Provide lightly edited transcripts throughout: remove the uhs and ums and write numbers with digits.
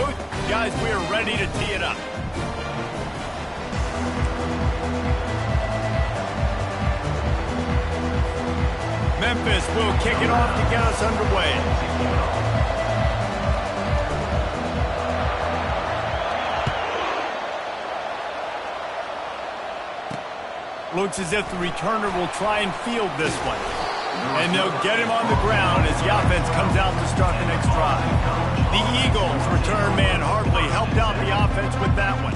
booth. Guys, we are ready to tee it up. Memphis will kick it off to get us underway. Looks as if the returner will try and field this one. And they'll get him on the ground as the offense comes out to start the next drive. The Eagles' return man hardly helped out the offense with that one.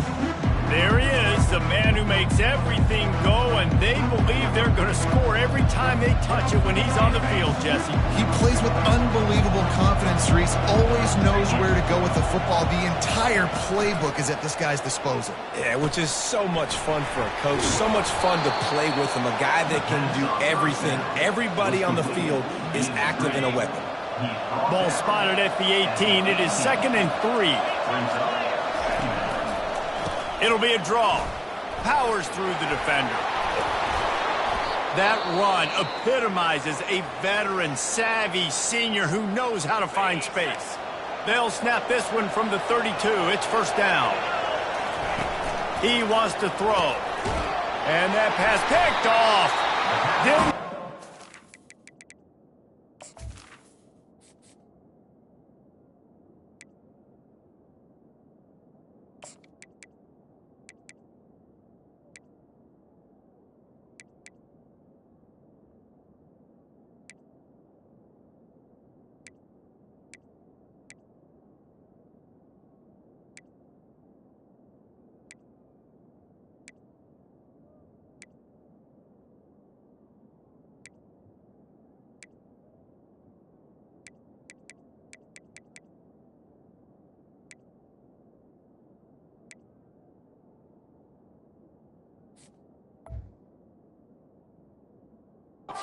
There he is, the man who makes everything go, and they believe they're going to score every time they touch it when he's on the field, Jesse. He plays with unbelievable confidence, Reese. Always knows where to go with the football. The entire playbook is at this guy's disposal. Yeah, which is so much fun for a coach. So much fun to play with him. A guy that can do everything. Everybody on the field is active in a weapon. Ball spotted at the 18. It is 2nd and 3. It'll be a draw. Powers through the defender. That run epitomizes a veteran, savvy senior who knows how to find space. They'll snap this one from the 32. It's first down. He wants to throw. And that pass picked off.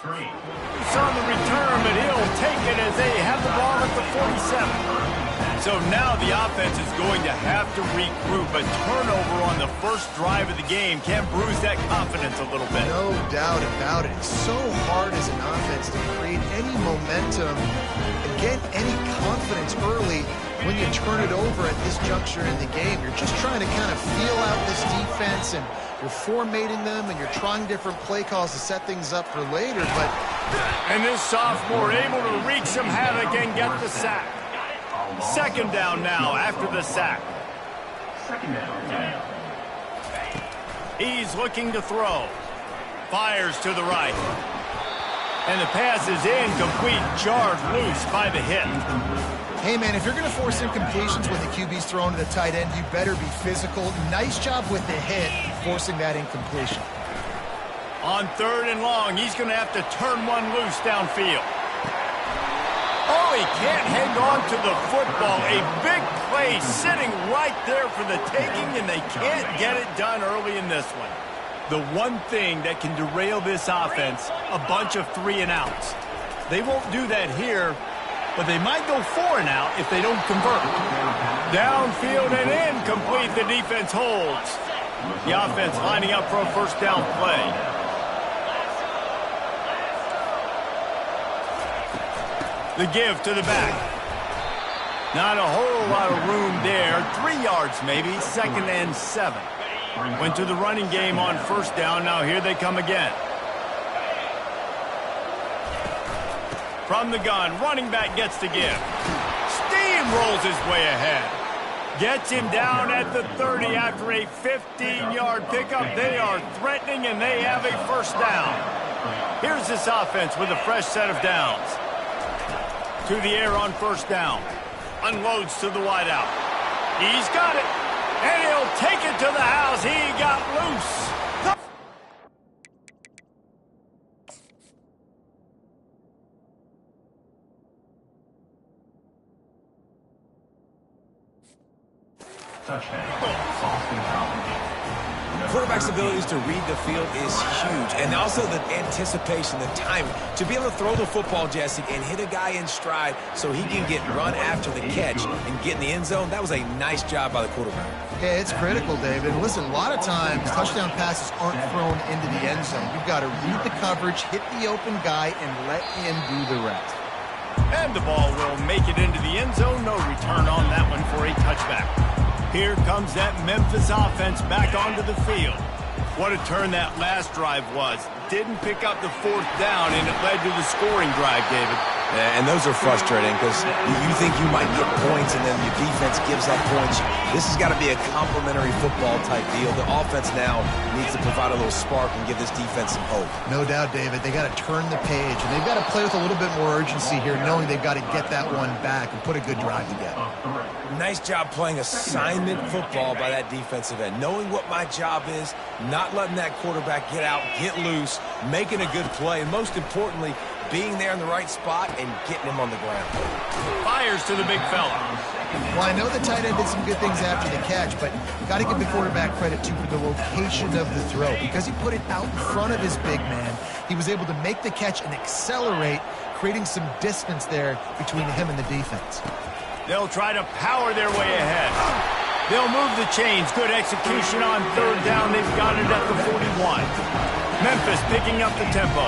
It's on the return, but he'll take it as they have the ball at the 47. So now the offense is going to have to regroup. A turnover on the first drive of the game can bruise that confidence a little bit. No doubt about it. It's so hard as an offense to create any momentum and get any confidence early when you turn it over at this juncture in the game. You're just trying to kind of feel out this defense, and you're formatting them, and you're trying different play calls to set things up for later. And this sophomore able to wreak some havoc and get the sack. 2nd down now after the sack. He's looking to throw. Fires to the right. And the pass is incomplete, jarred loose by the hit. Hey, man, if you're going to force incompletions when the QB's thrown to the tight end, you better be physical. Nice job with the hit, forcing that incompletion. On 3rd and long, he's going to have to turn one loose downfield. Oh, he can't hang on to the football. A big play sitting right there for the taking, and they can't get it done early in this one. The one thing that can derail this offense, a bunch of 3 and outs. They won't do that here, but they might go 4 and out if they don't convert. Downfield and incomplete, the defense holds. The offense lining up for a first down play. The give to the back. Not a whole lot of room there. 3 yards maybe, 2nd and 7. Went to the running game on first down. Now here they come again. From the gun, running back gets the give. Steamrolls his way ahead. Gets him down at the 30 after a 15-yard pickup. They are threatening, and they have a first down. Here's this offense with a fresh set of downs. To the air on first down. Unloads to the wideout. He's got it. And he'll take it to the house. He got loose. Quarterback's abilities to read the field is huge, and also the anticipation, the timing. To be able to throw the football, Jesse, and hit a guy in stride so he can get run after the catch and get in the end zone, that was a nice job by the quarterback. Yeah, it's critical, David. And listen, a lot of times touchdown passes aren't thrown into the end zone. You've got to read the coverage, hit the open guy, and let him do the rest. And the ball will make it into the end zone. No return on that one for a touchback. Here comes that Memphis offense back onto the field. What a turn that last drive was. Didn't pick up the 4th down, and it led to the scoring drive, David. Yeah, and those are frustrating because you think you might get points and then your defense gives up points. This has got to be a complementary football type deal. The offense now needs to provide a little spark and give this defense some hope. No doubt, David. They got to turn the page, and they've got to play with a little bit more urgency here, knowing they've got to get that one back and put a good drive together. Nice job playing assignment football by that defensive end. Knowing what my job is, not letting that quarterback get out, get loose, making a good play, and most importantly, being there in the right spot and getting him on the ground. Fires to the big fella. Well, I know the tight end did some good things after the catch, but got to give the quarterback credit, too, for the location of the throw. Because he put it out in front of his big man, he was able to make the catch and accelerate, creating some distance there between him and the defense. They'll try to power their way ahead. They'll move the chains. Good execution on 3rd down. They've got it at the 41. Memphis picking up the tempo.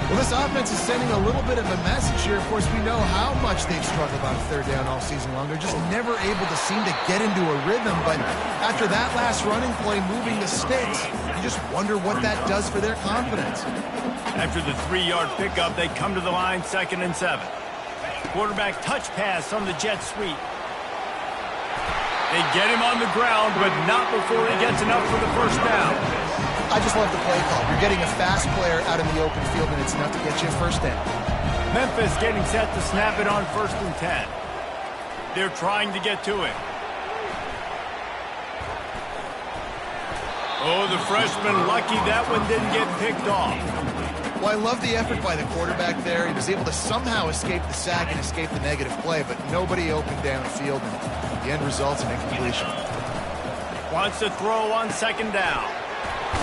Well, this offense is sending a little bit of a message here. Of course, we know how much they've struggled on 3rd down all season long. They're just never able to seem to get into a rhythm. But after that last running play moving the sticks, you just wonder what that does for their confidence. After the 3-yard pickup, they come to the line 2nd and 7. Quarterback touch pass on the jet sweep. They get him on the ground, but not before he gets enough for the 1st down. I just love the play call. You're getting a fast player out in the open field, and it's enough to get you a 1st down. Memphis getting set to snap it on 1st and 10. They're trying to get to it. Oh, the freshman lucky that one didn't get picked off. Well, I love the effort by the quarterback there. He was able to somehow escape the sack and escape the negative play, but nobody opened downfield, and the end results in incompletion. Wants to throw on 2nd down.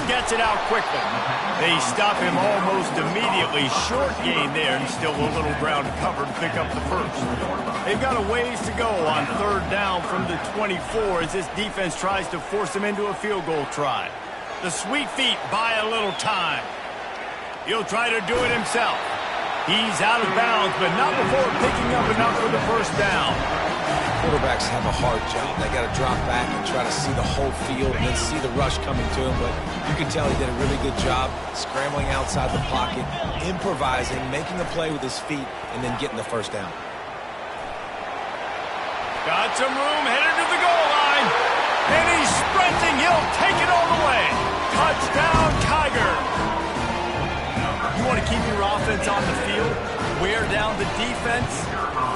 Gets it out quickly. They stop him almost immediately. Short gain there, and still a little ground covered to pick up the 1st. They've got a ways to go on 3rd down from the 24 as this defense tries to force them into a field goal try. The sweet feet buy a little time. He'll try to do it himself. He's out of bounds, but not before picking up enough for the 1st down. Quarterbacks have a hard job. They got to drop back and try to see the whole field and then see the rush coming to him. But you can tell he did a really good job scrambling outside the pocket, improvising, making a play with his feet, and then getting the 1st down. Got some room, headed to the goal line. And he's sprinting. He'll take it all the way. Touchdown, Tiger. You want to keep your offense on the field? Wear down the defense?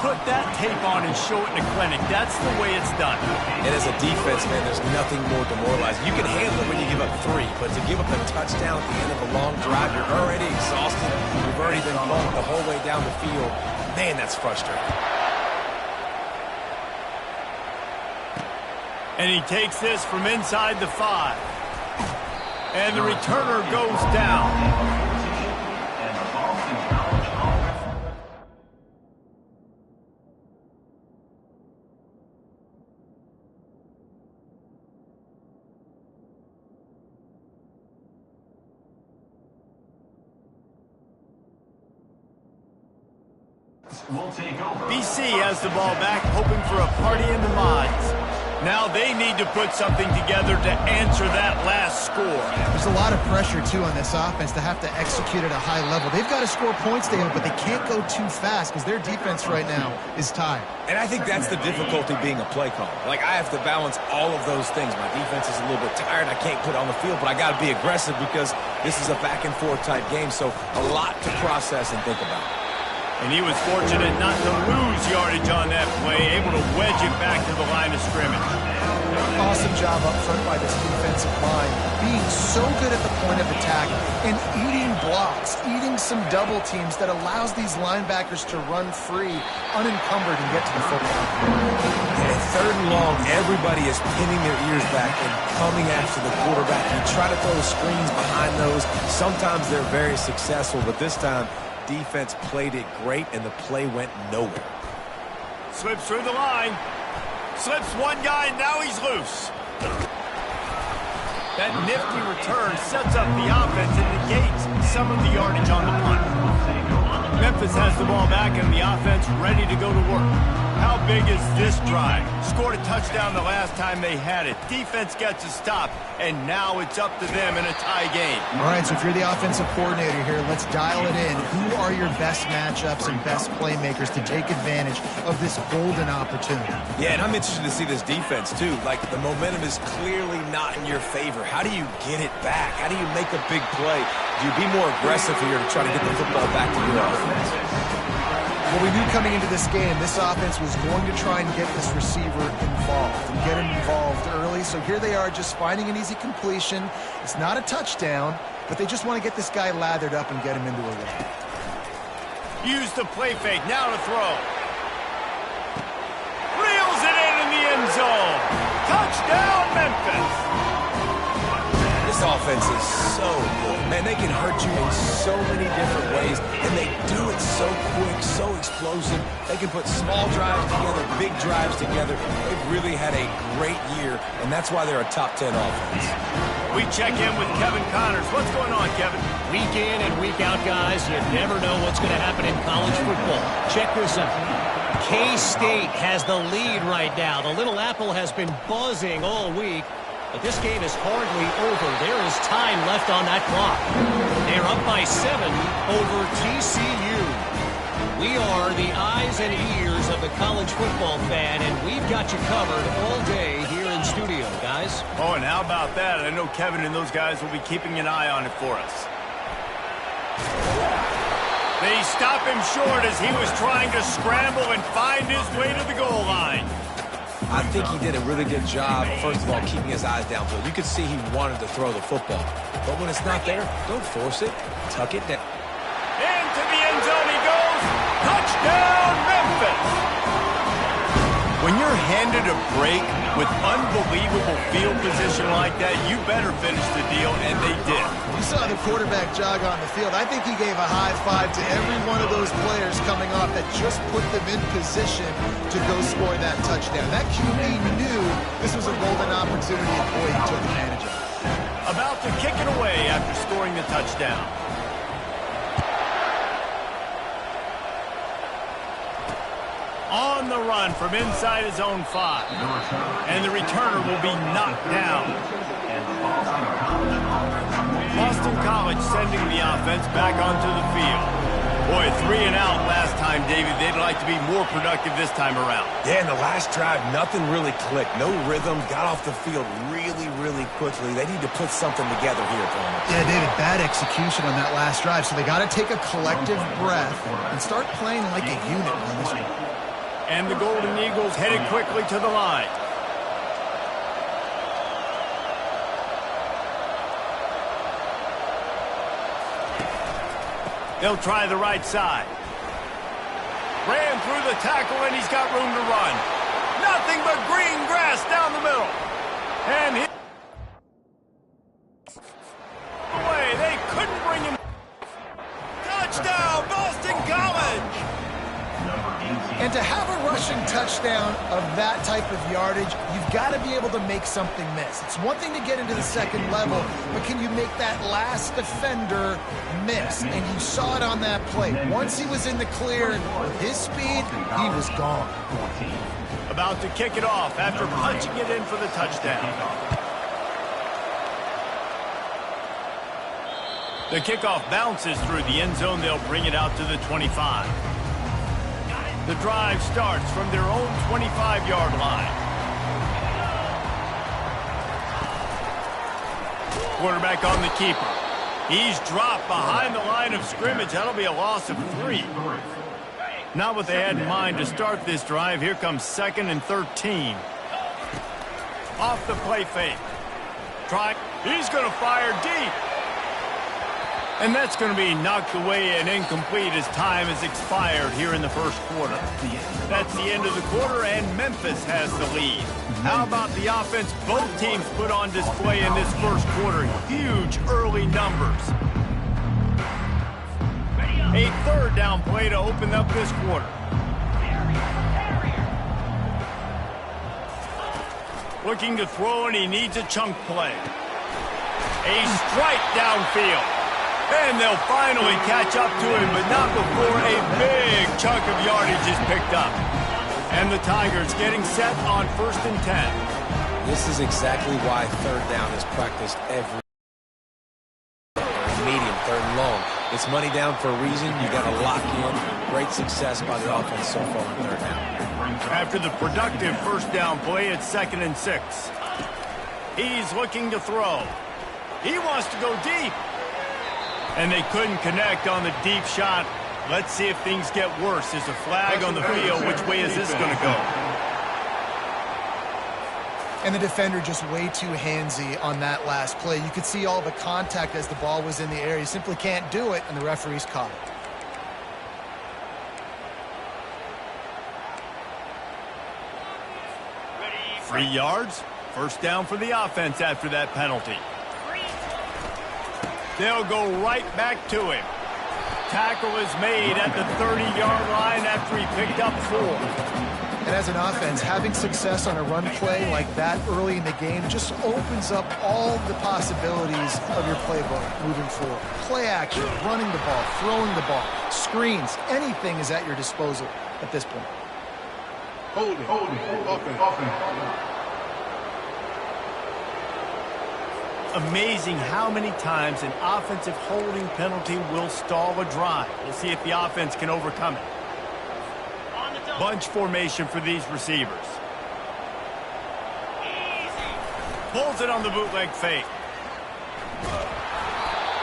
Put that tape on and show it in the clinic. That's the way it's done. And as a defense, man, there's nothing more demoralizing. You can handle it when you give up 3, but to give up a touchdown at the end of a long drive, you're already exhausted. You've already been bumped the whole way down the field. Man, that's frustrating. And he takes this from inside the 5. And the returner goes down. BC has the ball back, hoping for a party in the mods. Now they need to put something together to answer that last score. There's a lot of pressure, too, on this offense to have to execute at a high level. They've got to score points, David, but they can't go too fast because their defense right now is tired. And I think that's the difficulty being a play caller. Like, I have to balance all of those things. My defense is a little bit tired. I can't put it on the field, but I got to be aggressive because this is a back-and-forth type game, so a lot to process and think about. And he was fortunate not to lose yardage on that play, able to wedge it back to the line of scrimmage. Awesome job up front by this defensive line, being so good at the point of attack and eating blocks, eating some double teams that allows these linebackers to run free, unencumbered, and get to the football. And 3rd and long, everybody is pinning their ears back and coming after the quarterback. You try to throw screens behind those. Sometimes they're very successful, but this time, defense played it great, and the play went nowhere. Slips through the line. Slips one guy, and now he's loose. That nifty return sets up the offense and negates some of the yardage on the punt. Memphis has the ball back, and the offense ready to go to work. How big is this drive? Scored a touchdown the last time they had it. Defense gets a stop, and now it's up to them in a tie game. All right, so if you're the offensive coordinator here, let's dial it in. Who are your best matchups and best playmakers to take advantage of this golden opportunity? Yeah, and I'm interested to see this defense, too. Like, the momentum is clearly not in your favor. How do you get it back? How do you make a big play? Do you be more aggressive here to try to get the football back to your offense? Well, we knew coming into this game, this offense was going to try and get this receiver involved and get him involved early. So here they are just finding an easy completion. It's not a touchdown, but they just want to get this guy lathered up and get him into a run. Use the play fake, now to throw. Reels it in the end zone. Touchdown, Memphis. This offense is so good. Man, they can hurt you in so many different ways, and they do it so quick, so explosive. They can put small drives together, big drives together. They've really had a great year, and that's why they're a top 10 offense. We check in with Kevin Connors. What's going on, Kevin? Week in and week out, guys, you never know what's going to happen in college football. Check this out. K-State has the lead right now. The Little Apple has been buzzing all week. But this game is hardly over. There is time left on that clock. They're up by 7 over TCU. We are the eyes and ears of the college football fan, and we've got you covered all day here in studio, guys. Oh, and how about that? I know Kevin and those guys will be keeping an eye on it for us. They stop him short as he was trying to scramble and find his way to the goal line. I think he did a really good job, first of all, keeping his eyes downfield. You could see he wanted to throw the football. But when it's not there, don't force it. Tuck it down. Into the end zone he goes. Touchdown, Memphis! When you're handed a break with unbelievable field position like that, you better finish the deal, and they did. You saw the quarterback jog on the field. I think he gave a high five to every one of those players coming off that just put them in position to go score that touchdown. That QB knew this was a golden opportunity, and boy, he took advantage of it. About to kick it away after scoring the touchdown. On the run from inside his own 5. And the returner will be knocked down. Boston College sending the offense back onto the field. Boy, 3 and out last time, David. They'd like to be more productive this time around. Yeah, in the last drive, nothing really clicked. No rhythm. Got off the field really, really quickly. They need to put something together here, Palmer. Yeah, David, bad execution on that last drive. So they got to take a collective breath and start playing like a unit on this one. And the Golden Eagles headed quickly to the line. They'll try the right side. Ran through the tackle, and he's got room to run. Nothing but green grass down the middle. And he... away. They couldn't bring him. Touchdown, Boston College! And to have a rushing touchdown of that type of yardage, you've got to be able to make something miss. It's one thing to get into the second level, but can you make that last defender miss? And you saw it on that play. Once he was in the clear, with his speed, he was gone. About to kick it off after punching it in for the touchdown. The kickoff bounces through the end zone. They'll bring it out to the 25. The drive starts from their own 25-yard line. Quarterback on the keeper. He's dropped behind the line of scrimmage. That'll be a loss of 3. Not what they had in mind to start this drive. Here comes 2nd and 13. Off the play fake. Try. He's going to fire deep. And that's going to be knocked away and incomplete as time has expired here in the first quarter. That's the end of the quarter, and Memphis has the lead. How about the offense both teams put on display in this first quarter? Huge early numbers. A 3rd down play to open up this quarter. Looking to throw, and he needs a chunk play. A strike downfield. And they'll finally catch up to him, but not before a big chunk of yardage is picked up. And the Tigers getting set on 1st and 10. This is exactly why third down is practiced every medium, third and long. It's money down for a reason. You got to lock in. Great success by the offense so far on third down. After the productive first down play, it's 2nd and 6. He's looking to throw. He wants to go deep. And they couldn't connect on the deep shot. Let's see if things get worse. There's a flag on the field. Which way is this going to go? And the defender just way too handsy on that last play. You could see all the contact as the ball was in the air. You simply can't do it, and the referee's caught it. 3 yards. First down for the offense after that penalty. They'll go right back to him. Tackle is made at the 30-yard line after he picked up 4. And as an offense, having success on a run play like that early in the game just opens up all the possibilities of your playbook moving forward. Play action, running the ball, throwing the ball, screens, anything is at your disposal at this point. Holding, offense. Amazing how many times an offensive holding penalty will stall a drive. We'll see if the offense can overcome it. Bunch formation for these receivers. Pulls it on the bootleg fake.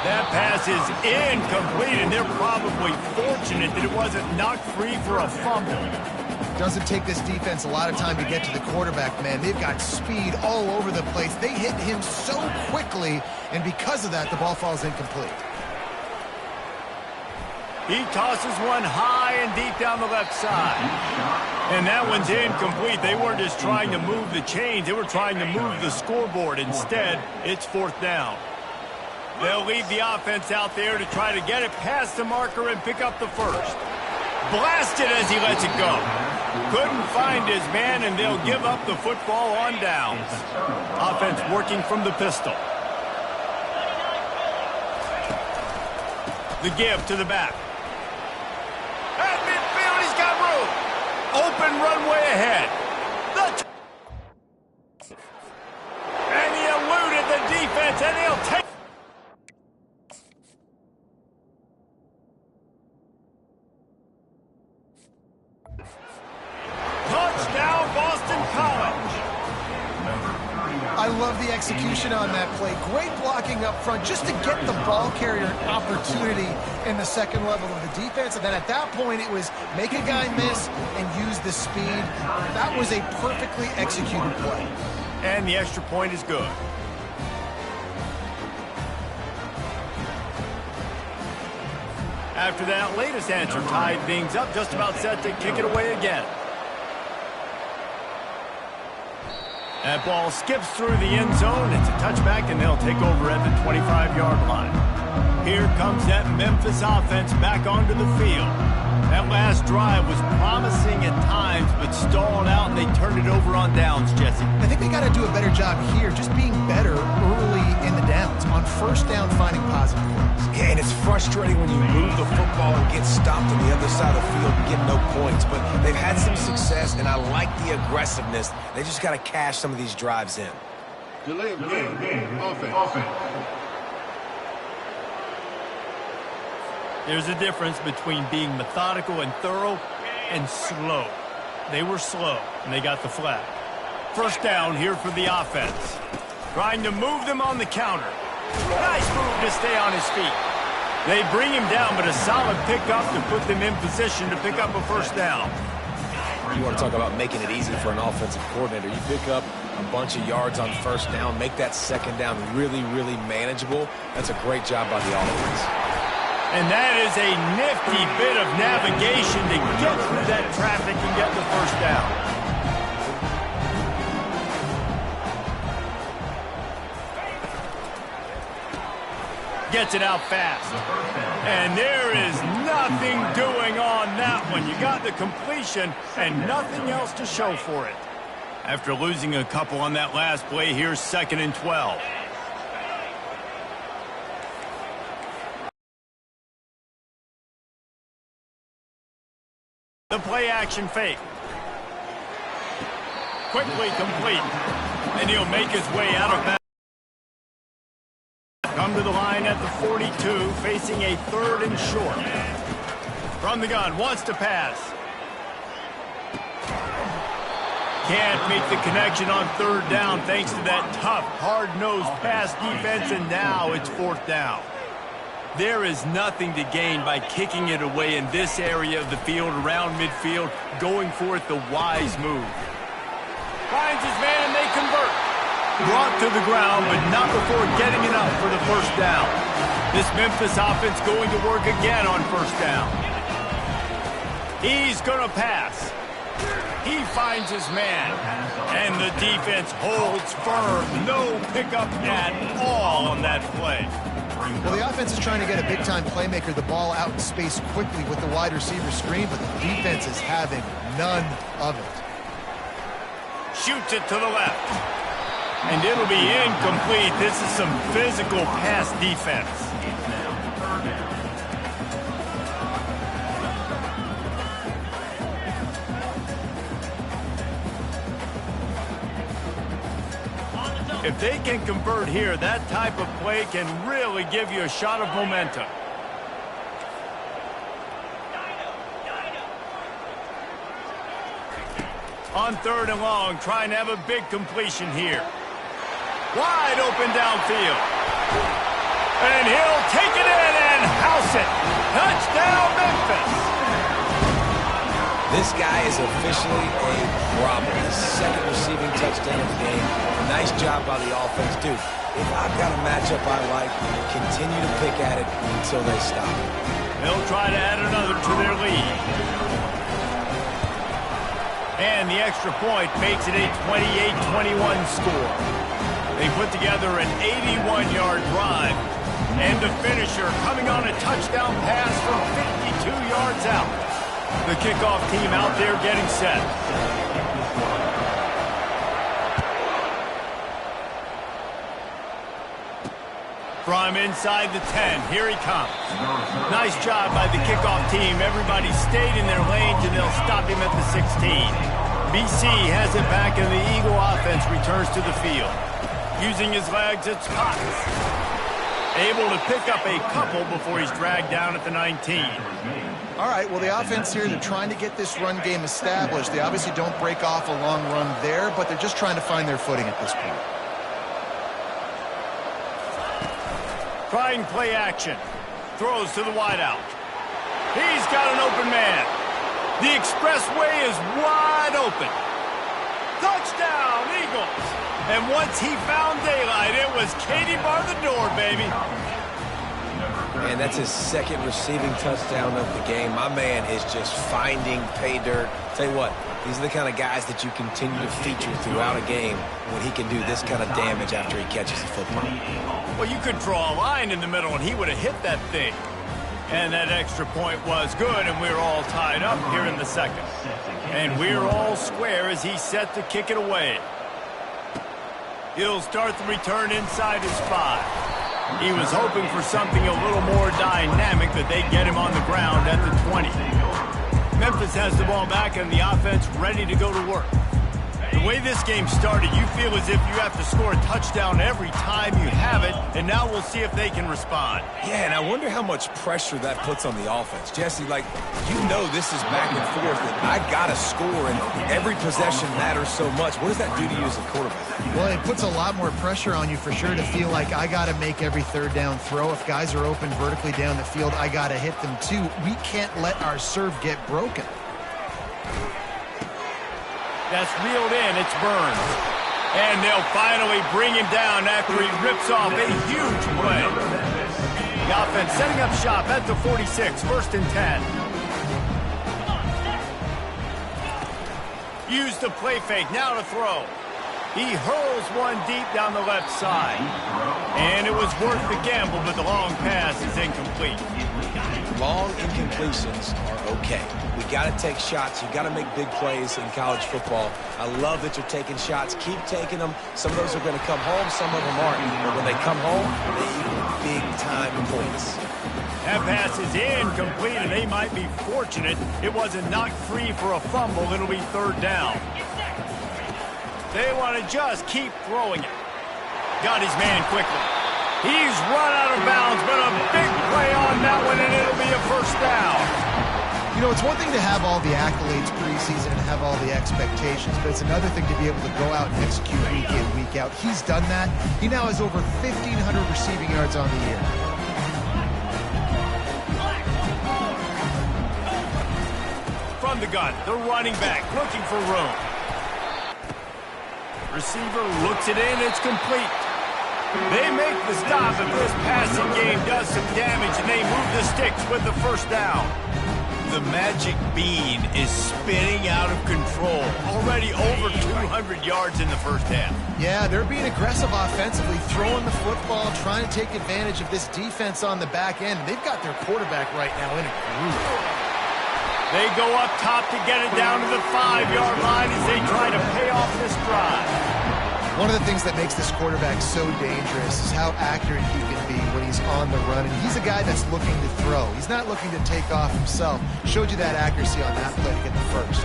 That pass is incomplete, and they're probably fortunate that it wasn't knocked free for a fumble. Doesn't take this defense a lot of time to get to the quarterback, man. They've got speed all over the place. They hit him so quickly, and because of that, the ball falls incomplete. He tosses one high and deep down the left side. And that one's incomplete. They weren't just trying to move the chains. They were trying to move the scoreboard. Instead, it's 4th down. They'll leave the offense out there to try to get it past the marker and pick up the first. Blasted as he lets it go. Couldn't find his man, and they'll give up the football on downs. Offense working from the pistol. The give to the back. At midfield, he's got room. Open runway ahead. And he eluded the defense, and he'll take. Touchdown, Boston College. I love the execution on that play. Great blocking up front just to get the ball carrier an opportunity in the second level of the defense. And then at that point, it was make a guy miss and use the speed. That was a perfectly executed play. And the extra point is good. After that latest answer tied things up, just about set to kick it away again. That ball skips through the end zone. It's a touchback, and they'll take over at the 25-yard line. Here comes that Memphis offense back onto the field. That last drive was promising at times, but stalled out, and they turned it over on downs, Jesse. I think they got to do a better job here, just being better early in the downs. On first down, finding positive plays. Yeah, and it's frustrating when you move the football and get stopped on the other side of the field and get no points. But they've had some success, and I like the aggressiveness. They just got to cash some of these drives in. Delay of game. Offense. There's a difference between being methodical and thorough and slow. They were slow, and they got the flag. First down here for the offense. Trying to move them on the counter. Nice move to stay on his feet. They bring him down, but a solid pickup to put them in position to pick up a first down. You want to talk about making it easy for an offensive coordinator. You pick up a bunch of yards on first down, make that second down really, really manageable. That's a great job by the offense. And that is a nifty bit of navigation to get through that traffic and get the first down. Gets it out fast. And there is nothing doing on that one. You got the completion and nothing else to show for it. After losing a couple on that last play, here's 2nd and 12. The play action fake. quickly complete. And he'll make his way out of bounds. Come to the line at the 42, facing a 3rd and short. From the gun, wants to pass. Can't make the connection on 3rd down thanks to that tough, hard-nosed pass defense, and now it's 4th down. There is nothing to gain by kicking it away in this area of the field around midfield, going for it the wise move. Finds his man and they convert. Brought to the ground, but not before getting it up for the 1st down. This Memphis offense going to work again on 1st down. He's going to pass. He finds his man, and the defense holds firm. No pickup at all on that play. Well, the offense is trying to get a big-time playmaker the ball out in space quickly with the wide receiver screen, but the defense is having none of it. Shoots it to the left. And it'll be incomplete. This is some physical pass defense. If they can convert here, that type of play can really give you a shot of momentum. On 3rd and long, trying to have a big completion here. Wide open downfield. And he'll take it in and house it. Touchdown, Memphis. This guy is officially a problem. His 2nd receiving touchdown of the game. Nice job by the offense. Dude, if I've got a matchup I like, continue to pick at it until they stop. They'll try to add another to their lead. And the extra point makes it a 28-21 score. They put together an 81-yard drive. And the finisher coming on a touchdown pass from 52 yards out. The kickoff team out there getting set. From inside the 10, here he comes. Nice job by the kickoff team. Everybody stayed in their lanes, and they'll stop him at the 16. BC has it back, and the Eagle offense returns to the field. Using his legs, it's Cox. Able to pick up a couple before he's dragged down at the 19. All right, well, the offense here, they're trying to get this run game established. They obviously don't break off a long run there, but they're just trying to find their footing at this point. Trying play action. Throws to the wideout. He's got an open man. The expressway is wide open. Touchdown, Eagles. And once he found daylight, it was Katie bar the door, baby. And that's his 2nd receiving touchdown of the game. My man is just finding pay dirt. Tell you what, these are the kind of guys that you continue to feature throughout a game when he can do this kind of damage after he catches the football. Well, you could draw a line in the middle, and he would have hit that thing. And that extra point was good, and we're all tied up here in the 2nd. And we're all square as he's set to kick it away. He'll start the return inside his 5. He was hoping for something a little more dynamic, but they get him on the ground at the 20. Memphis has the ball back and the offense ready to go to work. The way this game started, you feel as if you have to score a touchdown every time you have it, and now we'll see if they can respond. Yeah, and I wonder how much pressure that puts on the offense. Jesse, like, you know this is back and forth, and I got to score, and every possession matters so much. What does that do to you as a quarterback? Well, it puts a lot more pressure on you for sure to feel like I got to make every 3rd down throw. If guys are open vertically down the field, I got to hit them too. We can't let our serve get broken. That's reeled in. It's Burns. And they'll finally bring him down after he rips off a huge play. The offense setting up shop at the 46, 1st and 10. Use the play fake. Now to throw. He hurls one deep down the left side. And it was worth the gamble, but the long pass is incomplete. Long incompletions are okay. We got to take shots. You got to make big plays in college football. I love that you're taking shots. Keep taking them. Some of those are going to come home. Some of them aren't. But when they come home, they equal big-time points. That pass is incomplete, and they might be fortunate it wasn't knocked free for a fumble. It'll be 3rd down. They want to just keep throwing it. Got his man quickly. He's run out of bounds, but a big play on that one, and it'll be a first down. You know, it's one thing to have all the accolades preseason and have all the expectations, but it's another thing to be able to go out and execute week in, week out. He's done that. He now has over 1,500 receiving yards on the year. From the gun, the running back looking for room. Receiver looks it in, it's complete. They make the stop, and this passing game does some damage, and they move the sticks with the first down. The magic bean is spinning out of control. Already over 200 yards in the first half. Yeah, they're being aggressive offensively, throwing the football, trying to take advantage of this defense on the back end. They've got their quarterback right now in a groove. They go up top to get it down to the 5-yard line as they try to pay off this drive. One of the things that makes this quarterback so dangerous is how accurate he can be when he's on the run. And he's a guy that's looking to throw. He's not looking to take off himself. Showed you that accuracy on that play to get the first.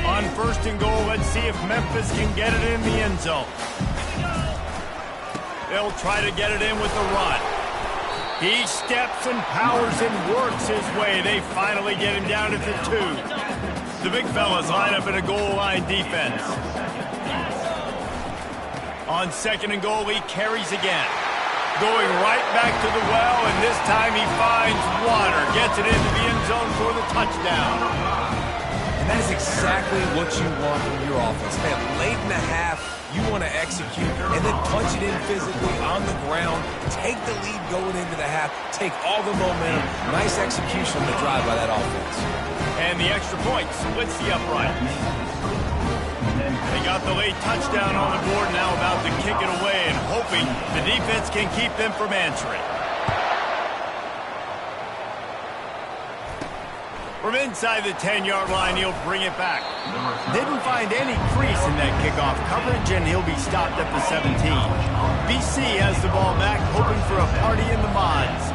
On first and goal, let's see if Memphis can get it in the end zone. They'll try to get it in with the run. He steps and powers and works his way. They finally get him down at the 2. The big fellas line up in a goal line defense. On second and goal, he carries again. Going right back to the well, and this time he finds water. Gets it into the end zone for the touchdown. And that is exactly what you want from your offense. Man, late in the half, you want to execute and then punch it in physically on the ground. Take the lead going into the half. Take all the momentum. Nice execution on the drive by that offense. And the extra point splits the upright. They got the late touchdown on the board, now about to kick it away and hoping the defense can keep them from answering. From inside the 10-yard line, he'll bring it back. Didn't find any crease in that kickoff coverage, and he'll be stopped at the 17. BC has the ball back, hoping for a party in the mods.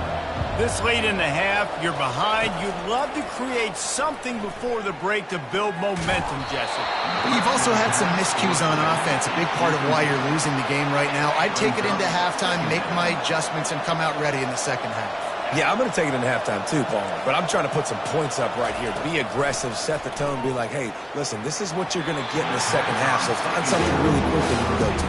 This late in the half, you're behind. You'd love to create something before the break to build momentum, Jesse. You've also had some miscues on offense, a big part of why you're losing the game right now. I'd take it into halftime, make my adjustments, and come out ready in the second half. Yeah, I'm going to take it into halftime too, Paul. But I'm trying to put some points up right here. Be aggressive, set the tone, be like, hey, listen, this is what you're going to get in the second half, so find something really quick that you can go to.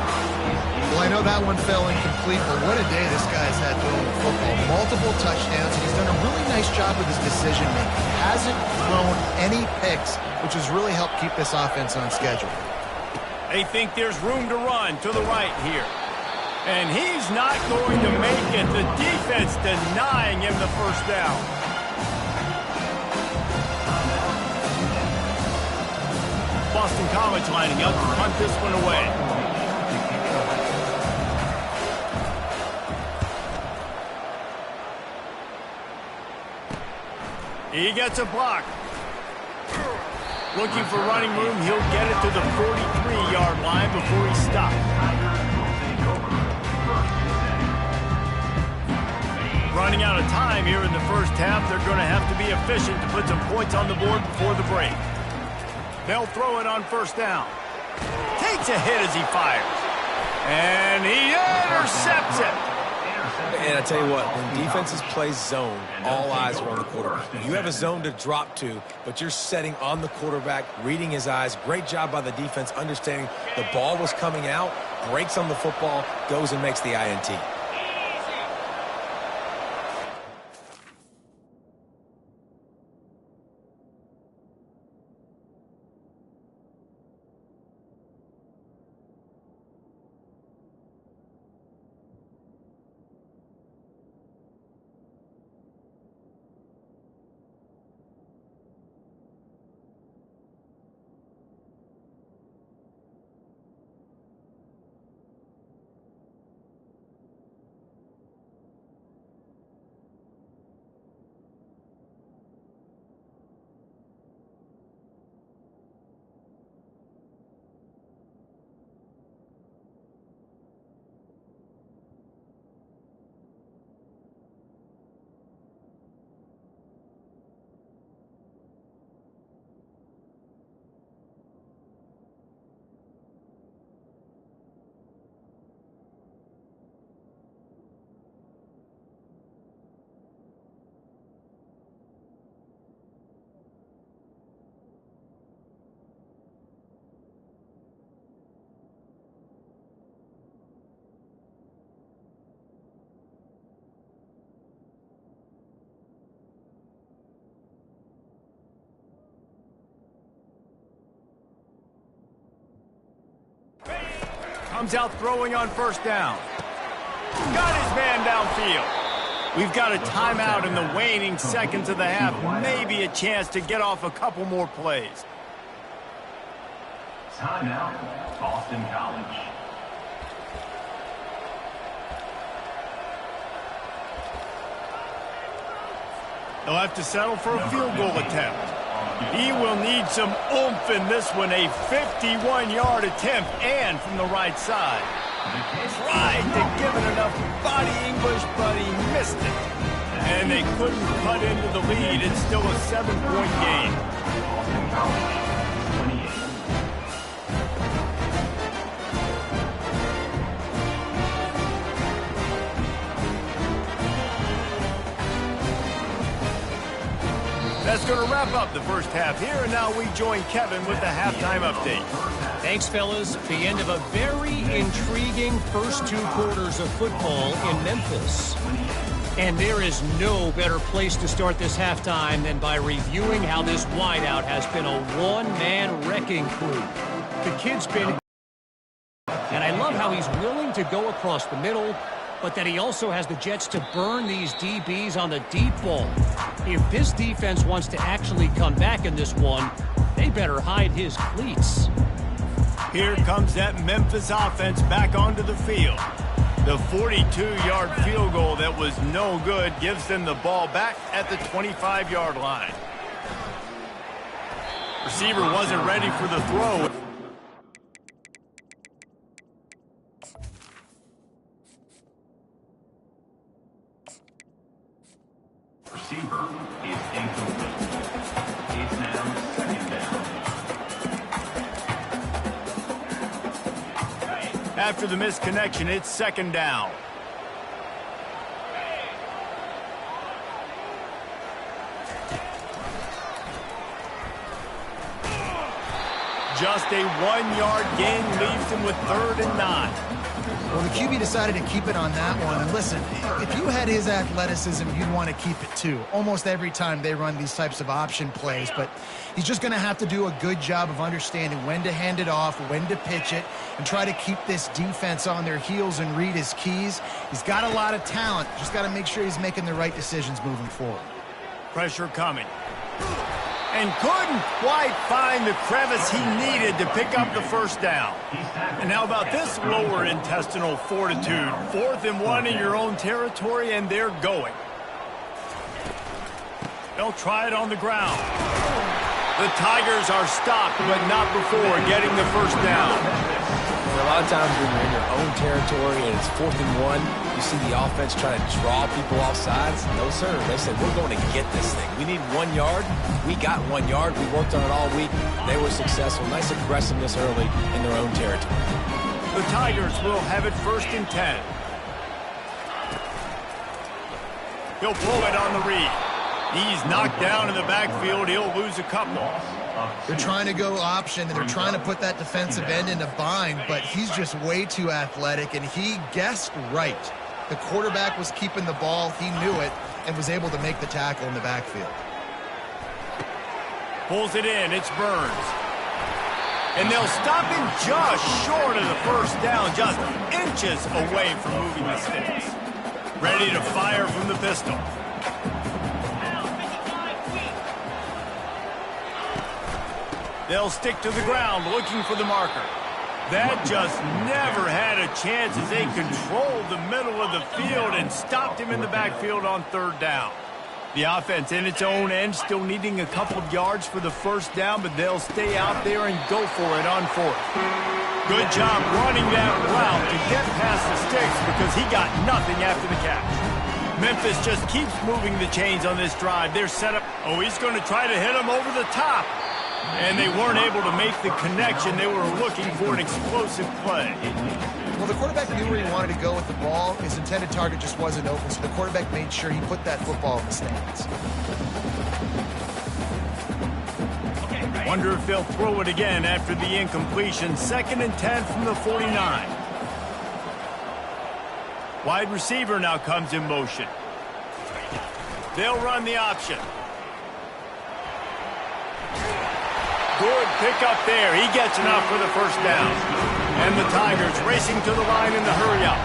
Well, I know that one fell incomplete, but what a day this guy's had throwing the football. Multiple touchdowns, and he's done a really nice job with his decision-making. Hasn't thrown any picks, which has really helped keep this offense on schedule. They think there's room to run to the right here. And he's not going to make it. The defense denying him the first down. Boston College lining up to punt this one away. He gets a block. Looking for running room, he'll get it to the 43-yard line before he stops. Running out of time here in the first half, they're going to have to be efficient to put some points on the board before the break. They'll throw it on first down. Takes a hit as he fires. And he intercepts it. And I tell you what, when defenses play zone, all eyes are on the quarterback. You have a zone to drop to, but you're setting on the quarterback, reading his eyes. Great job by the defense, understanding the ball was coming out, breaks on the football, goes and makes the INT. Comes out throwing on first down. Got his man downfield. We've got a timeout in the waning seconds of the half. Maybe a chance to get off a couple more plays. Timeout, Boston College. They'll have to settle for a field goal attempt. He will need some oomph in this one. A 51-yard attempt and from the right side. Tried to give it enough body English, but he missed it. And they couldn't cut into the lead. It's still a 7-point game. Boston College, 28. That's going to wrap up the first half here, and now we join Kevin with the halftime update. Thanks, fellas. The end of a very intriguing first 2 quarters of football in Memphis. And there is no better place to start this halftime than by reviewing how this wideout has been a one-man wrecking crew. The kid's been... And I love how he's willing to go across the middle, but that he also has the jets to burn these DBs on the deep ball. If this defense wants to actually come back in this one, they better hide his cleats. Here comes that Memphis offense back onto the field. The 42-yard field goal that was no good gives them the ball back at the 25-yard line. Receiver wasn't ready for the throw. Receiver is incomplete. It's now second down. After the misconnection, it's second down. Just a 1-yard gain leaves him with 3rd and 9. Well, the QB decided to keep it on that one. And listen, if you had his athleticism, you'd want to keep it too. Almost every time they run these types of option plays. But he's just going to have to do a good job of understanding when to hand it off, when to pitch it, and try to keep this defense on their heels and read his keys. He's got a lot of talent. Just got to make sure he's making the right decisions moving forward. Pressure coming. And couldn't quite find the crevice he needed to pick up the first down. And how about this lower intestinal fortitude? 4th and 1 in your own territory, and they're going. They'll try it on the ground. The Tigers are stopped, but not before getting the first down. A lot of times when you're in your own territory and it's 4th and 1, you see the offense trying to draw people off sides. No, sir. They said, we're going to get this thing. We need 1 yard. We got 1 yard. We worked on it all week. They were successful. Nice aggressiveness early in their own territory. The Tigers will have it 1st and 10. He'll pull it on the read. He's knocked down in the backfield. He'll lose a couple. They're trying to go option, and they're trying to put that defensive end in a bind, but he's just way too athletic, and he guessed right. The quarterback was keeping the ball. He knew it and was able to make the tackle in the backfield. Pulls it in. It's Burns. And they'll stop him just short of the first down, just inches away from moving the sticks. Ready to fire from the pistol. They'll stick to the ground looking for the marker. That just never had a chance as they controlled the middle of the field and stopped him in the backfield on 3rd down. The offense in its own end still needing a couple of yards for the first down, but they'll stay out there and go for it on 4th. Good job running that route to get past the sticks because he got nothing after the catch. Memphis just keeps moving the chains on this drive. They're set up. Oh, he's going to try to hit him over the top. And they weren't able to make the connection. They were looking for an explosive play. Well, the quarterback knew where he wanted to go with the ball. His intended target just wasn't open, so the quarterback made sure he put that football in the stands. Wonder if they'll throw it again after the incompletion. 2nd and 10 from the 49. Wide receiver now comes in motion. They'll run the option. Good pick up there. He gets enough for the first down. And the Tigers racing to the line in the hurry-up.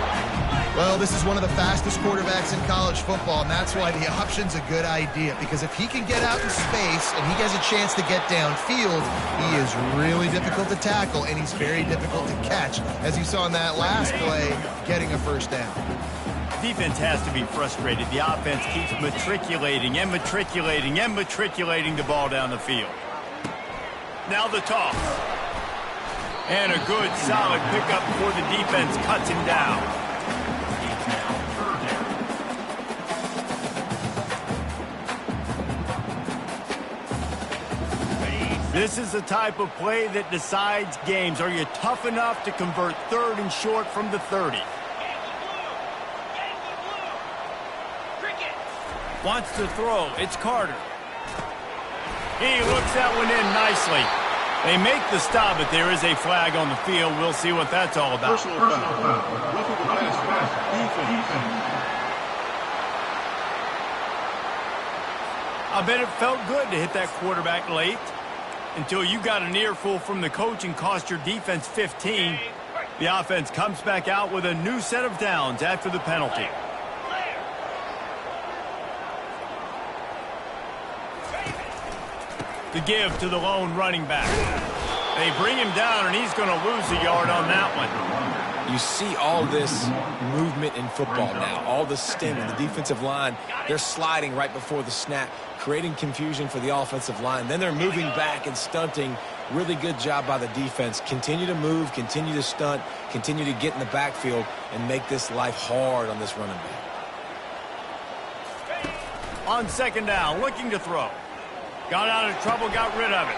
Well, this is one of the fastest quarterbacks in college football, and that's why the option's a good idea. Because if he can get out in space and he has a chance to get downfield, he is really difficult to tackle, and he's very difficult to catch. As you saw in that last play, getting a first down. Defense has to be frustrated. The offense keeps matriculating and matriculating and matriculating the ball down the field. Now the toss. And a good, solid pickup before the defense cuts him down. This is the type of play that decides games. Are you tough enough to convert 3rd and short from the 30? Wants to throw. It's Carter. He looks that one in nicely. They make the stop, but there is a flag on the field. We'll see what that's all about. Personal foul. Roughing the passer. Defense. I bet it felt good to hit that quarterback late until you got an earful from the coach and cost your defense 15. The offense comes back out with a new set of downs after the penalty. The give to the lone running back. They bring him down, and he's going to lose a yard on that one. You see all this movement in football now, all the stem in the defensive line. They're sliding right before the snap, creating confusion for the offensive line. Then they're moving back and stunting. Really good job by the defense. Continue to move, continue to stunt, continue to get in the backfield, and make this life hard on this running back. On 2nd down, looking to throw. Got out of trouble, got rid of it.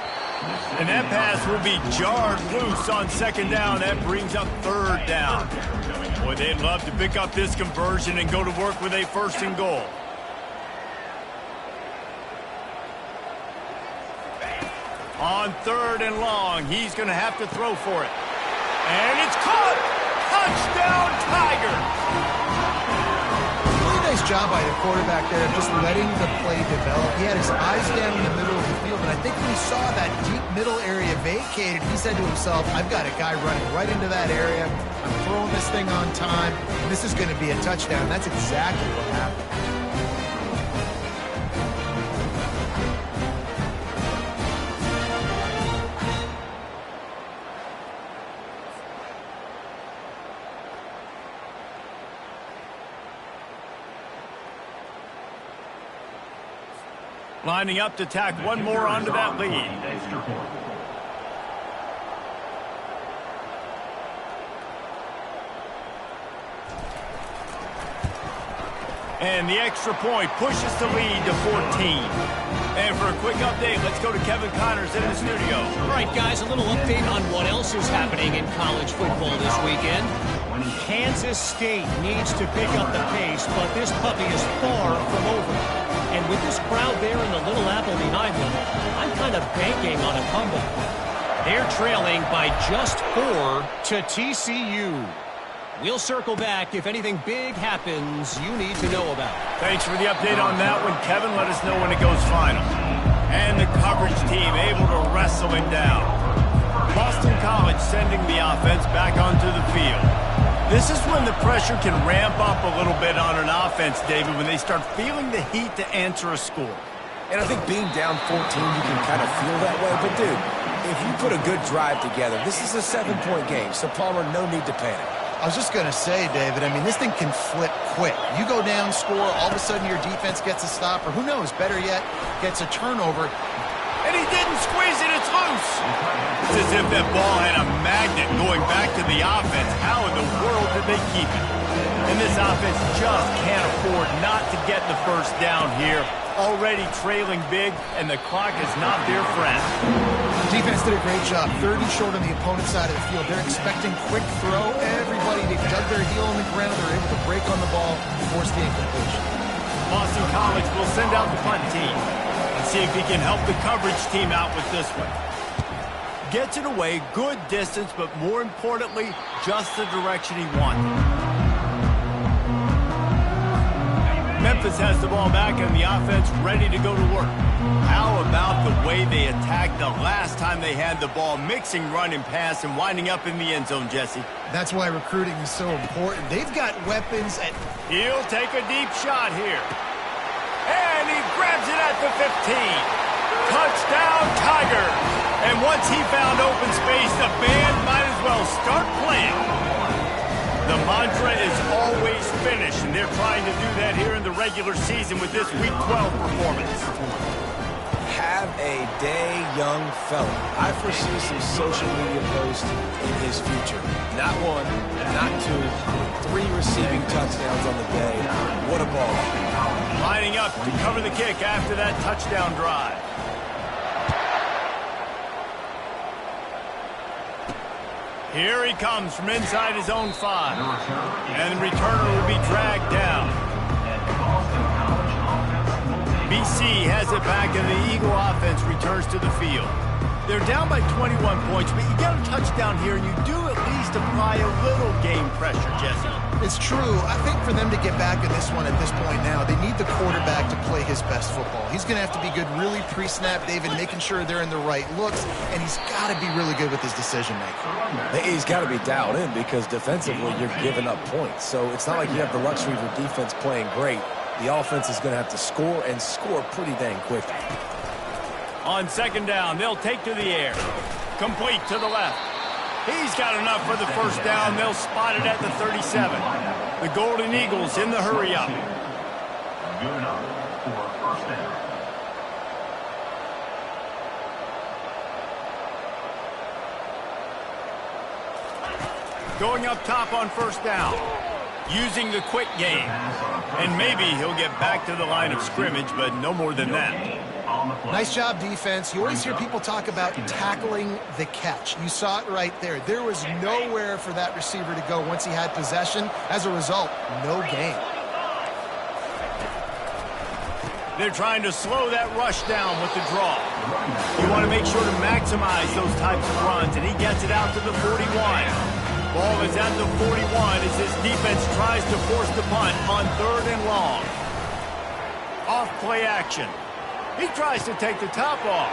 And that pass will be jarred loose on 2nd down. That brings up 3rd down. Boy, they'd love to pick up this conversion and go to work with a 1st and goal. On 3rd and long, he's going to have to throw for it. And it's caught! Touchdown, Tigers! Nice job by the quarterback there of just letting the play develop. He had his eyes down in the middle of the field, and I think when he saw that deep middle area vacated, he said to himself, I've got a guy running right into that area. I'm throwing this thing on time. This is going to be a touchdown. That's exactly what happened. Lining up to tack one more onto that lead. And the extra point pushes the lead to 14. And for a quick update, let's go to Kevin Connors in the studio. All right, guys, a little update on what else is happening in college football this weekend. Kansas State needs to pick up the pace, but this puppy is far from over. And with this crowd there in the Little Apple behind them, I'm kind of banking on a comeback. They're trailing by just 4 to TCU. We'll circle back if anything big happens you need to know about. Thanks for the update on that one, Kevin. Let us know when it goes final. And the coverage team able to wrestle him down. Boston College sending the offense back onto the field. This is when the pressure can ramp up a little bit on an offense, David, when they start feeling the heat to answer a score. And I think being down 14, you can kind of feel that way. But, dude, if you put a good drive together, this is a 7-point game, so Palmer, no need to panic. I was just going to say, David, I mean, this thing can flip quick. You go down, score, all of a sudden your defense gets a stop, or who knows, better yet, gets a turnover. And he didn't squeeze it, it's loose. It's as if that ball had a magnet going back to the offense. How in the world did they keep it? And this offense just can't afford not to get the first down here. Already trailing big, and the clock is not their friend. Defense did a great job. 30 short on the opponent's side of the field. They're expecting quick throw. Everybody, they dug their heel on the ground. They're able to break on the ball and force the incompletion. Boston College will send out the punt team. Let's see if he can help the coverage team out with this one. Gets it away, good distance, but more importantly, just the direction he wanted. Memphis has the ball back and the offense ready to go to work. How about the way they attacked the last time they had the ball, mixing run and pass and winding up in the end zone, Jesse? That's why recruiting is so important. They've got weapons at... He'll take a deep shot here. And he grabs it at the 15. Touchdown, Tigers. And once he found open space, the band might as well start playing. The mantra is always finish, and they're trying to do that here in the regular season with this Week 12 performance. Have a day, young fella. I foresee some social media posts in his future. Not one, not two, 3 receiving touchdowns on the day. What a ball. Lining up to cover the kick after that touchdown drive. Here he comes from inside his own 5. And the returner will be dragged down. BC has it back, and the Eagle offense returns to the field. They're down by 21 points, but you get a touchdown here, and you do at least apply a little game pressure, Jesse. It's true. I think for them to get back in this one at this point now, they need the quarterback to play his best football. He's going to have to be good really pre-snap, David, making sure they're in the right looks, and he's got to be really good with his decision-making. He's got to be dialed in because defensively you're giving up points. So it's not like you have the luxury of your defense playing great. The offense is going to have to score and score pretty dang quickly. On second down, they'll take to the air. Complete to the left. He's got enough for the first down. They'll spot it at the 37. The Golden Eagles in the hurry up. Good enough for first down. Going up top on first down. Using the quick game. And maybe he'll get back to the line of scrimmage, but no more than that. Nice job, defense. You always hear people talk about tackling the catch. You saw it right there. There was nowhere for that receiver to go once he had possession. As a result, no gain. They're trying to slow that rush down with the draw. You want to make sure to maximize those types of runs, and he gets it out to the 41. Ball is at the 41 as this defense tries to force the punt on 3rd and long. Off play action. He tries to take the top off.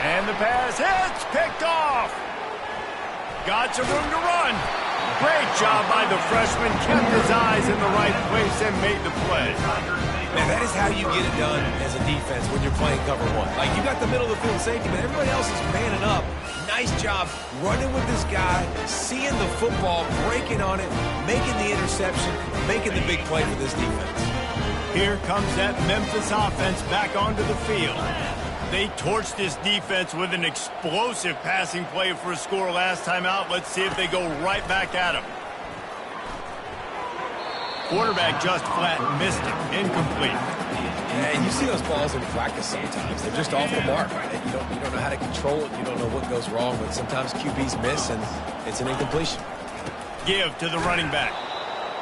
And the pass hits, picked off. Got some room to run. Great job by the freshman. Kept his eyes in the right place and made the play. Now, that is how you get it done as a defense when you're playing cover 1. Like, you got the middle of the field safety, but everybody else is manning up. Nice job running with this guy, seeing the football, breaking on it, making the interception, making the big play for this defense. Here comes that Memphis offense back onto the field. They torched this defense with an explosive passing play for a score last time out. Let's see if they go right back at him. Quarterback just flat missed it. Incomplete. And you see those balls in practice sometimes. They're just off the mark. You don't know how to control it. You don't know what goes wrong, but sometimes QBs miss, and it's an incompletion. Give to the running back.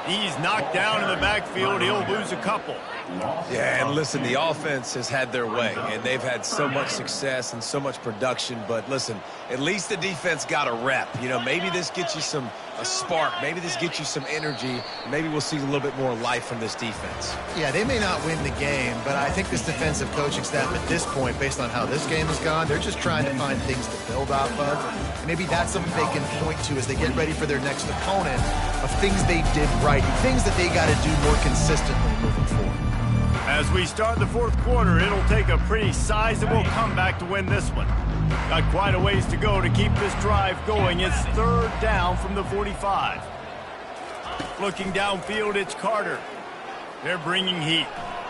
He's knocked down in the backfield. He'll lose a couple. Yeah, and listen, the offense has had their way, and they've had so much success and so much production. But listen, at least the defense got a rep. You know, maybe this gets you a spark. Maybe this gets you some energy. Maybe we'll see a little bit more life from this defense. Yeah, they may not win the game, but I think this defensive coaching staff at this point, based on how this game has gone, they're just trying to find things to build off of. And maybe that's something they can point to as they get ready for their next opponent of things they did right, things that they got to do more consistently moving forward. As we start the 4th quarter, it'll take a pretty sizable comeback to win this one. Got quite a ways to go to keep this drive going. It's 3rd down from the 45. Looking downfield, it's Carter. They're bringing heat.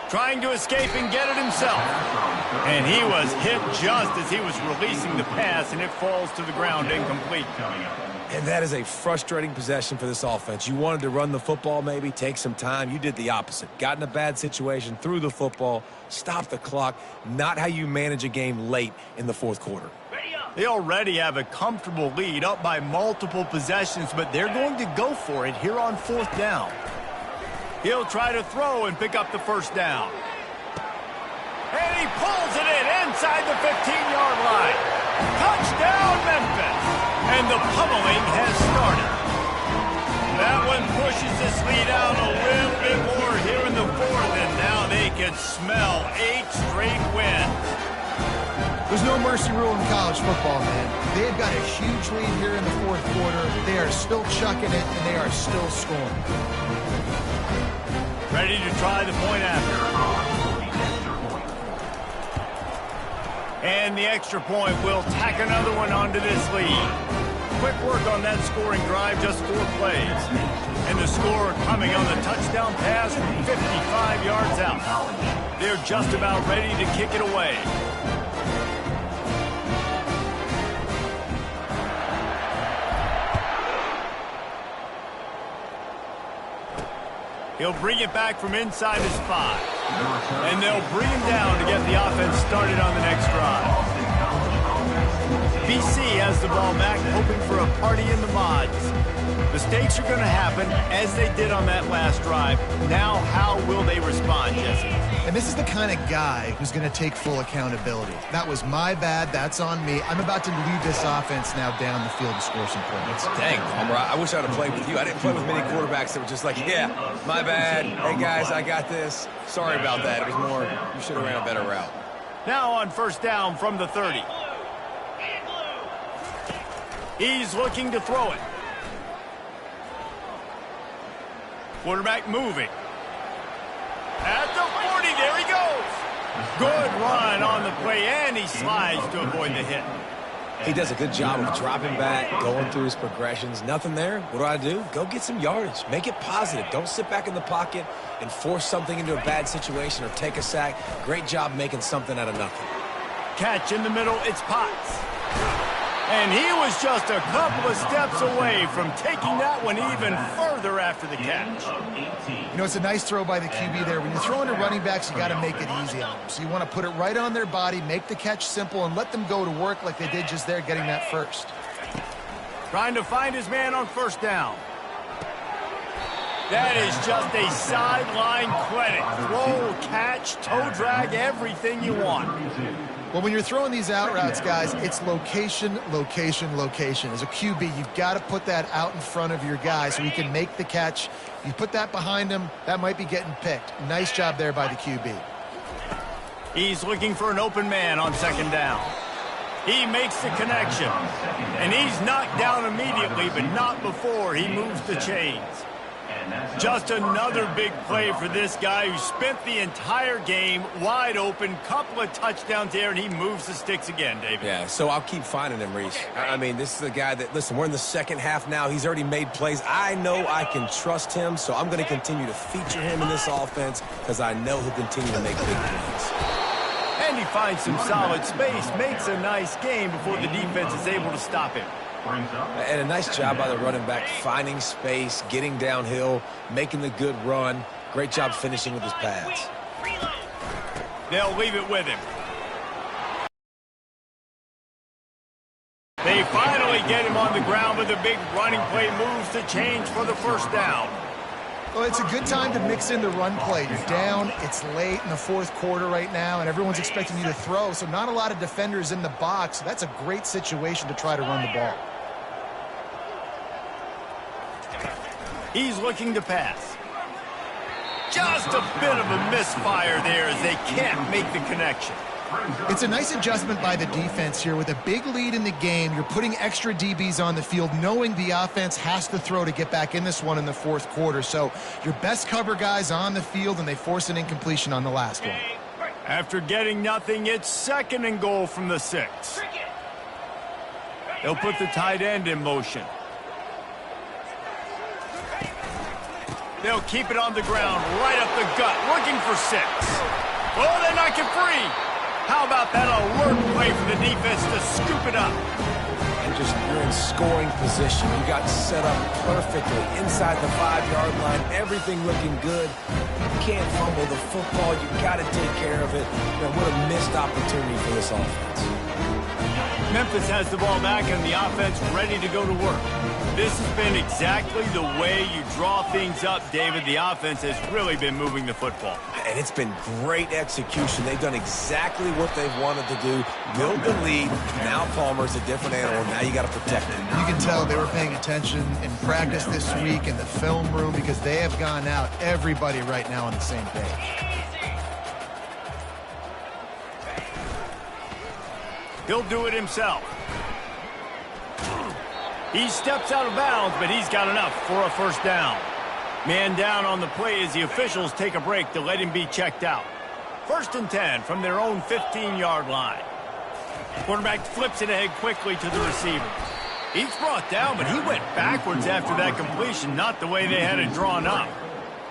Trying to escape and get it himself. And he was hit just as he was releasing the pass, and it falls to the ground incomplete. And that is a frustrating possession for this offense. You wanted to run the football, maybe take some time. You did the opposite. Got in a bad situation, threw the football, stopped the clock. Not how you manage a game late in the 4th quarter. They already have a comfortable lead, up by multiple possessions, but they're going to go for it here on 4th down. He'll try to throw and pick up the first down. And he pulls it in inside the 15-yard line. Touchdown, Memphis. And the pummeling has started. That one pushes this lead out a little bit more here in the 4th, and now can smell 8 straight wins. There's no mercy rule in college football, man. They've got a huge lead here in the fourth quarter. They are still chucking it, and they are still scoring. Ready to try the point after. And the extra point will tack another one onto this lead. Quick work on that scoring drive, just 4 plays. And the score coming on the touchdown pass from 55 yards out. They're just about ready to kick it away. He'll bring it back from inside his 5. And they'll bring him down to get the offense started on the next drive. BC has the ball back, hoping for a party in the mods. Mistakes are going to happen, as they did on that last drive. Now, how will they respond, Jesse? And this is the kind of guy who's going to take full accountability. That was my bad. That's on me. I'm about to lead this offense now down the field to score some points. Dang, Palmer, I wish I would have played with you. I didn't play with many quarterbacks that were just like, yeah, my bad. Hey, guys, I got this. Sorry about that. It was more, you should have ran a better route. Now on first down from the 30. He's looking to throw it. Quarterback moving. At the 40, there he goes. Good run on the play, and he slides to avoid the hit. He does a good job of dropping back, going through his progressions. Nothing there. What do? Go get some yardage. Make it positive. Don't sit back in the pocket and force something into a bad situation or take a sack. Great job making something out of nothing. Catch in the middle, it's Potts. And he was just a couple of steps away from taking that one even further after the catch. You know, it's a nice throw by the QB there. When you're throwing to running backs, you got to make it easy on them. So you want to put it right on their body, make the catch simple, and let them go to work like they did just there, getting that first. Trying to find his man on first down. That is just a sideline credit. Throw, catch, toe drag, everything you want. Well, when you're throwing these out routes, guys, it's location, location, location. As a QB, you've got to put that out in front of your guy so he can make the catch. You put that behind him, that might be getting picked. Nice job there by the QB. He's looking for an open man on second down. He makes the connection. And he's knocked down immediately, but not before he moves the chains. Just another big play for this guy who spent the entire game wide open, couple of touchdowns there, and he moves the sticks again, David. Yeah, so I'll keep finding him, Reese. I mean, this is the guy that, listen, we're in the second half now. He's already made plays. I know I can trust him, so I'm going to continue to feature him in this offense because I know he'll continue to make big plays. And he finds some solid space, makes a nice game before the defense is able to stop him. And a nice job by the running back, finding space, getting downhill, making the good run. Great job finishing with his pads. They'll leave it with him. They finally get him on the ground, but the big running play moves the change for the first down. Well, it's a good time to mix in the run play. You're down, it's late in the fourth quarter right now, and everyone's expecting you to throw, so not a lot of defenders in the box. So that's a great situation to try to run the ball. He's looking to pass. Just a bit of a misfire there as they can't make the connection. It's a nice adjustment by the defense here. With a big lead in the game, you're putting extra DBs on the field, knowing the offense has to throw to get back in this one in the fourth quarter. So your best cover guys on the field, and they force an incompletion on the last one. After getting nothing, it's second and goal from the 6. They'll put the tight end in motion. They'll keep it on the ground, right up the gut, looking for 6. Oh, they knock it free. How about that alert play for the defense to scoop it up? And you're in scoring position. You got set up perfectly inside the 5-yard line. Everything looking good. You can't fumble the football. You got to take care of it. Man, what a missed opportunity for this offense. Memphis has the ball back and the offense ready to go to work. This has been exactly the way you draw things up, David. The offense has really been moving the football. And it's been great execution. They've done exactly what they've wanted to do. Build the lead. Now Palmer's a different animal. Now you got to protect him. You can tell they were paying attention in practice this week in the film room because they have gone out, everybody right now on the same page. He'll do it himself. He steps out of bounds, but he's got enough for a first down. Man down on the play as the officials take a break to let him be checked out. 1st and 10 from their own 15-yard line. Quarterback flips it ahead quickly to the receiver. He's brought down, but he went backwards after that completion, not the way they had it drawn up.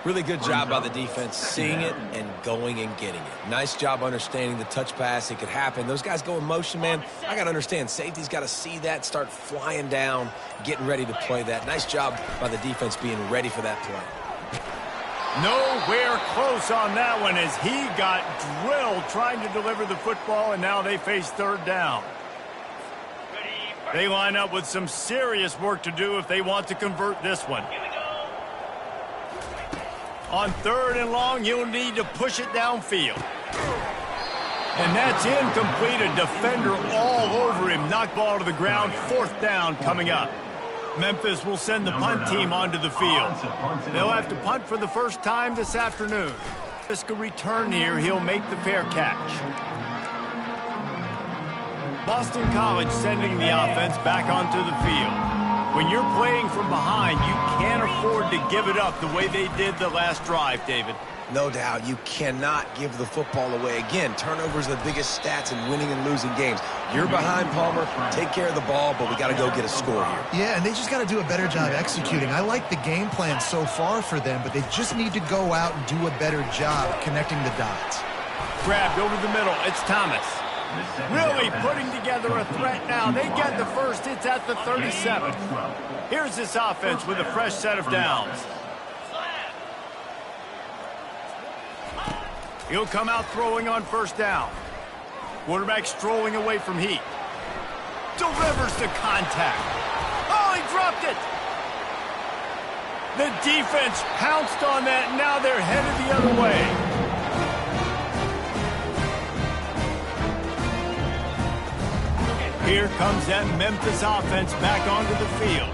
Really good job by the defense seeing it and going and getting it. Nice job understanding the touch pass. It could happen. Those guys go in motion, man. I got to understand. Safety's got to see that, start flying down, getting ready to play that. Nice job by the defense being ready for that play. Nowhere close on that one as he got drilled trying to deliver the football, and now they face 3rd down. They line up with some serious work to do if they want to convert this one. On 3rd and long, you'll need to push it downfield. And that's incomplete. A defender all over him. Knocked ball to the ground. 4th down coming up. Memphis will send the punt team onto the field. They'll have to punt for the first time this afternoon. Risk a return here. He'll make the fair catch. Boston College sending the offense back onto the field. When you're playing from behind, you can't afford to give it up the way they did the last drive, David. No doubt, you cannot give the football away. Again, turnovers are the biggest stats in winning and losing games. You're behind, Palmer. Take care of the ball, but we got to go get a score here. Yeah, and they just got to do a better job executing. I like the game plan so far for them, but they just need to go out and do a better job connecting the dots. Grabbed over the middle. It's Thomas. Really putting together a threat now. They get the first. It's at the 37. Here's this offense with a fresh set of downs. He'll come out throwing on 1st down. Quarterback strolling away from heat. Delivers the contact. Oh, he dropped it. The defense pounced on that. Now they're headed the other way. Here comes that Memphis offense back onto the field.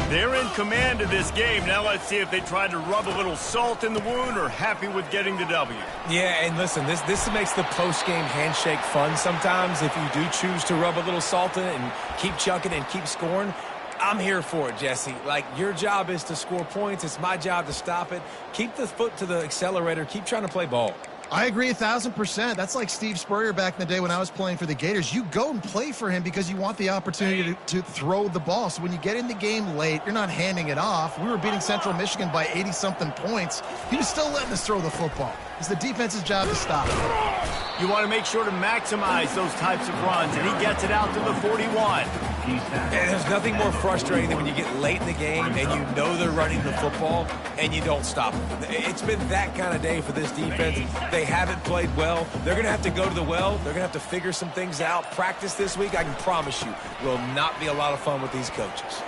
They're in command of this game. Now let's see if they try to rub a little salt in the wound or happy with getting the W. Yeah, and listen, this makes the post-game handshake fun sometimes if you do choose to rub a little salt in it and keep chucking and keep scoring. I'm here for it, Jesse. Like, your job is to score points. It's my job to stop it. Keep the foot to the accelerator. Keep trying to play ball. I agree 1,000%. That's like Steve Spurrier back in the day when I was playing for the Gators. You go and play for him because you want the opportunity to throw the ball. So when you get in the game late, you're not handing it off. We were beating Central Michigan by 80-something points. He was still letting us throw the football. It's the defense's job to stop it. You want to make sure to maximize those types of runs, and he gets it out to the 41. And there's nothing more frustrating than when you get late in the game and you know they're running the football and you don't stop them. It's been that kind of day for this defense. They haven't played well. They're going to have to go to the well. They're going to have to figure some things out. Practice this week, I can promise you, will not be a lot of fun with these coaches.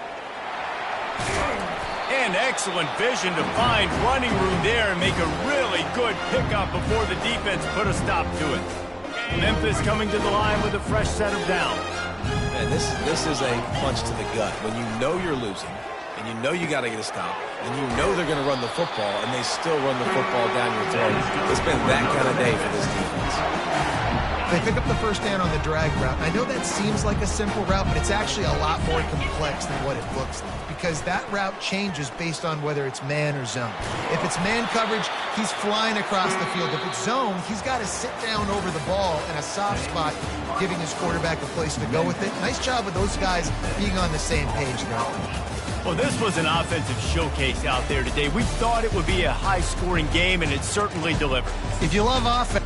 And excellent vision to find running room there and make a really good pickup before the defense put a stop to it. Memphis coming to the line with a fresh set of downs. Man, this is a punch to the gut. When you know you're losing, and you know you got to get a stop, and you know they're going to run the football, and they still run the football down your throat. It's been that kind of day for this defense. They pick up the first down on the drag route. I know that seems like a simple route, but it's actually a lot more complex than what it looks like because that route changes based on whether it's man or zone. If it's man coverage, he's flying across the field. If it's zone, he's got to sit down over the ball in a soft spot, giving his quarterback a place to go with it. Nice job with those guys being on the same page now. Well, this was an offensive showcase out there today. We thought it would be a high-scoring game, and it certainly delivered. If you love offense...